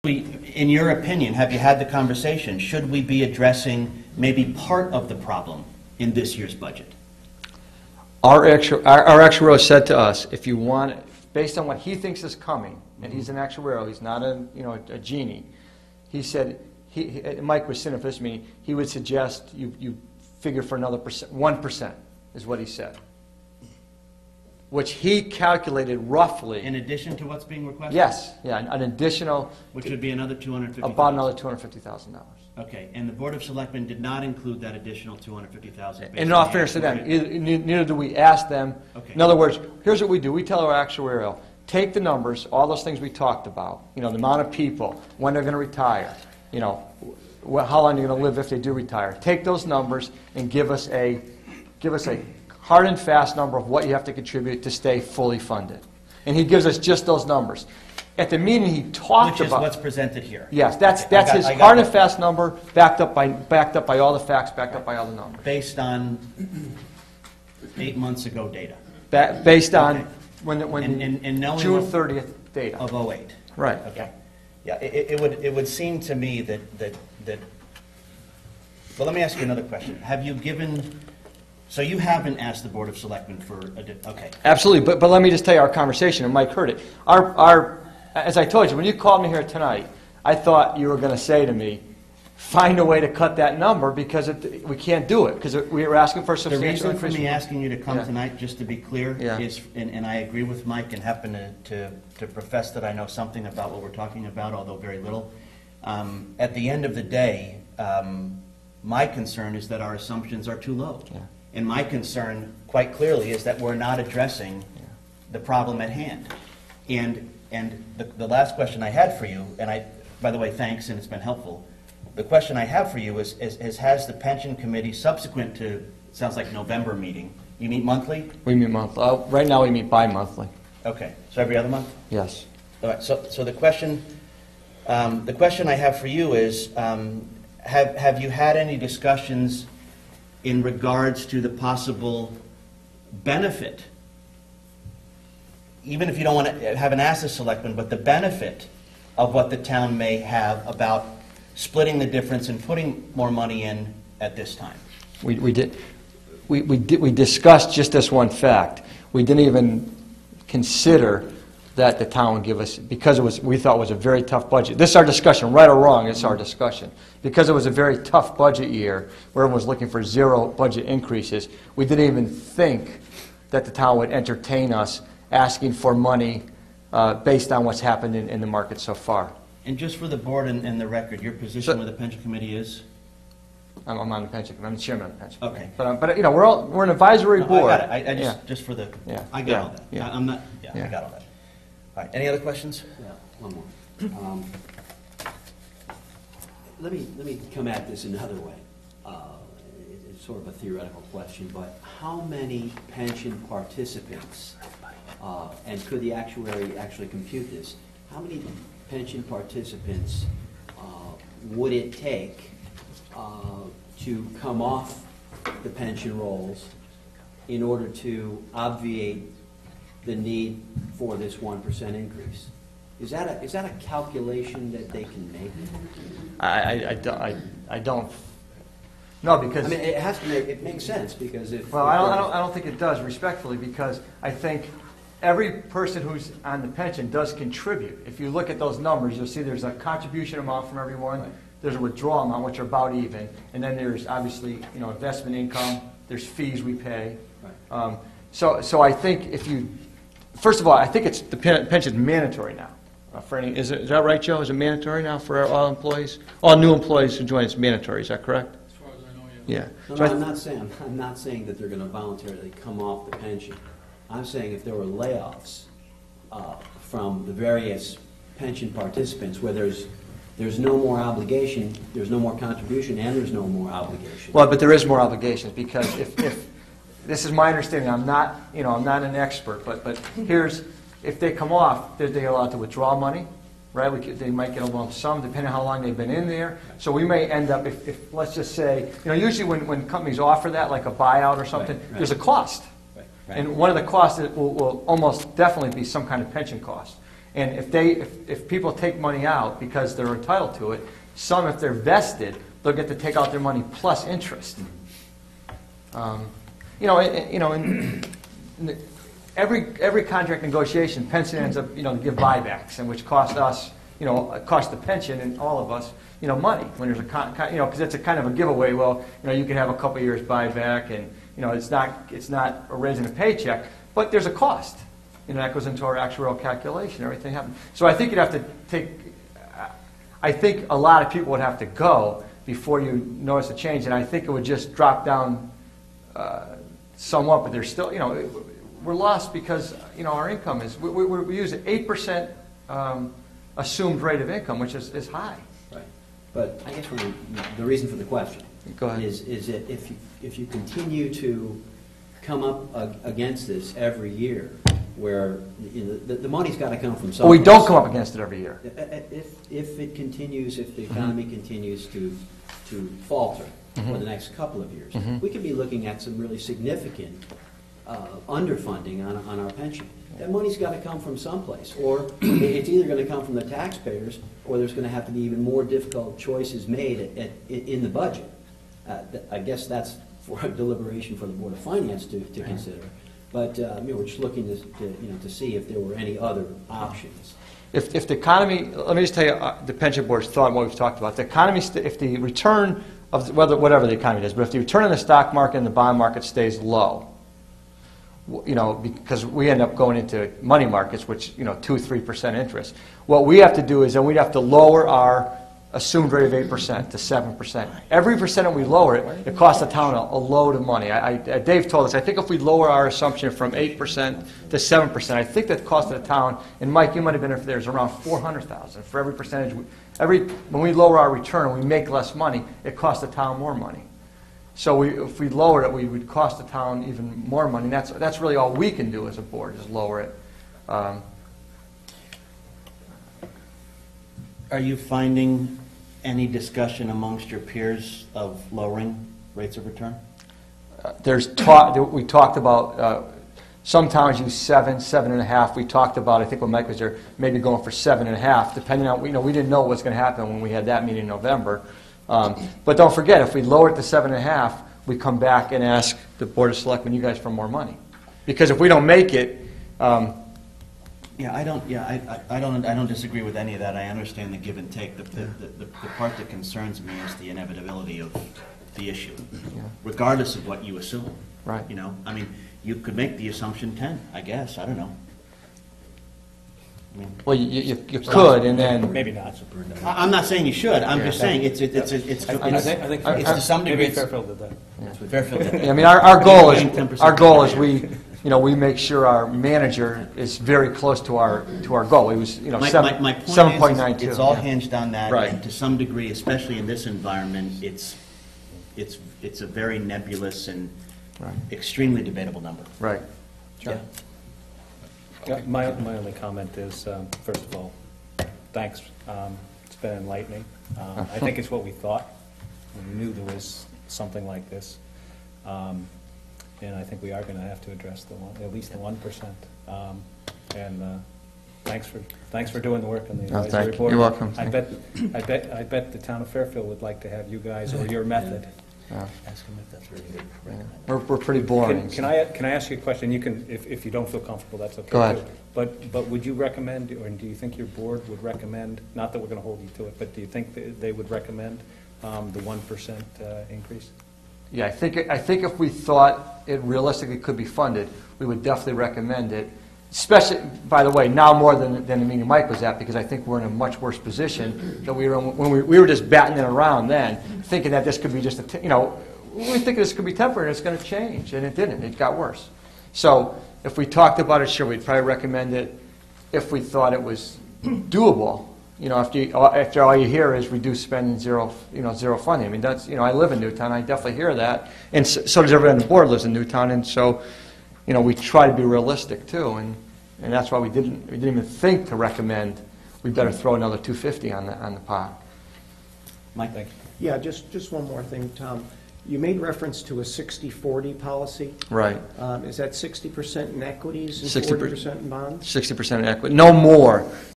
In your opinion, have you had the conversation? Should we be addressing maybe part of the problem in this year's budget? Our actuarial said to us, if you want, based on what he thinks is coming, and he's an actuarial, he's not a genie. He said, Mike was sitting for this meeting, he would suggest you figure for another 1% is what he said, which he calculated roughly. In addition to what's being requested? Yes, yeah, an additional. Which would be another $250,000. About another $250,000. Okay, and the Board of Selectmen did not include that additional $250,000. In all fairness to them, neither do we ask them. Okay. In other words, here's what we do. We tell our actuarial, take the numbers, all those things we talked about, the amount of people, when they're going to retire, how long they're going to live if they do retire. Take those numbers and give us a hard and fast number of what you have to contribute to stay fully funded. And he gives us just those numbers. At the meeting, he talked about... Which is what's presented here. Yes, that's his hard and fast number, backed up by all the facts, backed up by all the numbers. Based on 8 months ago data. Based on when and June 30th data. Of 08. Right. Okay. Yeah, it would seem to me that... Well, let me ask you another question. Have you given... So you haven't asked the Board of Selectmen for... Okay. Absolutely, but let me just tell you our conversation, and Mike heard it. As I told you, when you called me here tonight, I thought you were going to say to me, find a way to cut that number because we can't do it, because we were asking for a substantial increase. The reason for me asking you to come tonight, just to be clear, Yeah. is, and I agree with Mike and happen to profess that I know something about what we're talking about, although very little. At the end of the day, my concern is that our assumptions are too low. Yeah. And my concern, quite clearly, is that we're not addressing the problem at hand. And the last question I had for you, and by the way, thanks, and it's been helpful. The question I have for you is has the pension committee, subsequent to, sounds like November meeting, you meet monthly? We meet monthly. Right now we meet bi-monthly. Okay, so every other month? Yes. All right, so the question I have for you is, have you had any discussions in regards to the possible benefit, even if you don't want to have an asset selectment, but the benefit of what the town may have about splitting the difference and putting more money in at this time? We discussed just this one fact. We didn't even consider that the town would give us, because we thought it was a very tough budget. This is our discussion, right or wrong, it's our discussion. Because it was a very tough budget year, where everyone was looking for 0 budget increases, we didn't even think that the town would entertain us asking for money based on what's happened in the market so far. And just for the board and the record, your position with the pension committee is? I'm on the pension committee. I'm the chairman of the pension committee. Okay. But we're an advisory board. I got it. Just for the... Yeah. I got all that. Yeah. I'm not... Yeah, I got all that. All right. Any other questions? Yeah, one more. Let me come at this another way. It's sort of a theoretical question, but how many pension participants, and could the actuary actually compute this, how many pension participants would it take to come off the pension rolls in order to obviate the need for this 1% increase? Is that a calculation that they can make? I don't. No, because I mean, it has to make it makes sense, because if I don't think it does, respectfully, because I think every person who's on the pension does contribute. If you look at those numbers, you'll see there's a contribution amount from everyone. Right. There's a withdrawal amount, which are about even, and then there's obviously investment income. There's fees we pay. Right. So I think if you, first of all, I think the pension's mandatory now. For any, is that right, Joe? Is it mandatory now for all employees? All new employees who join, it's mandatory. Is that correct? As far as I know, yeah. No, So I'm not saying that they're going to voluntarily come off the pension. I'm saying if there were layoffs from the various pension participants, where there's no more obligation, there's no more contribution, and there's no more obligation. Well, but there is more obligations, because if this is my understanding, I'm not an expert, but if they come off, they're allowed to withdraw money, right? They might get a lump sum depending on how long they've been in there. So we may end up, if let's just say, usually when companies offer that, like a buyout or something, right. There's a cost. Right. And one of the costs will almost definitely be some kind of pension cost. And if people take money out because they're entitled to it, some, if they're vested, they'll get to take out their money plus interest. Every contract negotiation, pension ends up, to give buybacks, and which cost us, cost the pension and all of us, money. When there's because it's a kind of a giveaway. Well, you can have a couple of years buyback, and it's not a raising a paycheck, but there's a cost. That goes into our actuarial calculation. Everything happens. So I think you'd have to take. I think a lot of people would have to go before you notice a change, and I think it would just drop down somewhat. But there's still, we're lost because our income is we use an 8% assumed rate of income, which is high. Right. But I guess the reason for the question Go ahead. is that if you continue to come up against this every year, where the money's got to come from somewhere. But we don't come up against it every year. If it continues, if the economy continues to falter for the next couple of years, we could be looking at some really significant underfunding on our pension. That money's got to come from someplace, or it's either going to come from the taxpayers, or there's going to have to be even more difficult choices made in the budget. I guess that's for a deliberation for the Board of Finance to consider. But we're just looking to see if there were any other options. If the economy, let me just tell you the pension board's thought and what we've talked about. The economy, if the return of whatever the economy does, but if the return in the stock market and the bond market stays low, because we end up going into money markets, which 2-3% interest. What we have to do is then we'd have to lower our assumed rate of 8% to 7%. Every percent that we lower it, it costs the town a load of money. Dave told us, I think if we lower our assumption from 8% to 7%, I think that cost the town, and Mike, you might have been there, is around $400,000 for every percentage. When we lower our return and we make less money, it costs the town more money. So if we lower it, we would cost the town even more money. That's really all we can do as a board, is lower it. Are you finding any discussion amongst your peers of lowering rates of return? There's talk. We talked about some towns use 7, 7.5. We talked about, I think when Mike was there, maybe going for 7.5, depending on, we didn't know what was going to happen when we had that meeting in November. But don't forget, if we lower it to 7.5, we come back and ask the Board of Selectmen, you guys, for more money, because if we don't make it. I don't disagree with any of that. I understand the give and take. The part that concerns me is the inevitability of the issue, regardless of what you assume. Right. You could make the assumption 10, I guess. I don't know. Well, you could, and then maybe not. I'm not saying you should. I'm just saying it's to some degree. Maybe Fairfield did that. Fairfield did that. I mean, our goal is we make sure our manager is very close to our goal. It was my point 7.92. It's all hinged on that, Right. and to some degree, especially in this environment, it's a very nebulous and extremely debatable number. Right. Yeah. Yeah, my only comment is, first of all, thanks. It's been enlightening. I think it's what we thought. We knew there was something like this. And I think we are going to have to address at least the 1%. Thanks for doing the work on the advisory board. You're welcome. I bet the town of Fairfield would like to have you guys or your method. Ask him if that's really good. We're pretty boring. Can I ask you a question? You can, if you don't feel comfortable, that's okay. Go ahead. Too. But would you recommend, or do you think your board would recommend? Not that we're going to hold you to it, but do you think they would recommend the 1% increase? Yeah, I think if we thought it realistically could be funded, we would definitely recommend it. Especially, by the way, now more than the meeting Mike was at, because I think we're in a much worse position than we were when we were just batting it around then, thinking that this could be just we think this could be temporary and it's going to change, and it didn't. It got worse. So if we talked about it, sure, we'd probably recommend it if we thought it was doable. After all you hear is reduce spending, zero funding. I mean, that's, I live in Newtown. I definitely hear that, and so does everyone on the board lives in Newtown, and so, we try to be realistic too, and that's why we didn't even think to recommend we better throw another $250 on the pot. Mike, thank you. Yeah, just one more thing, Tom. You made reference to a 60/40 policy. Right. Is that 60% in equities and 60% 40% in bonds? 60% in equity, no more.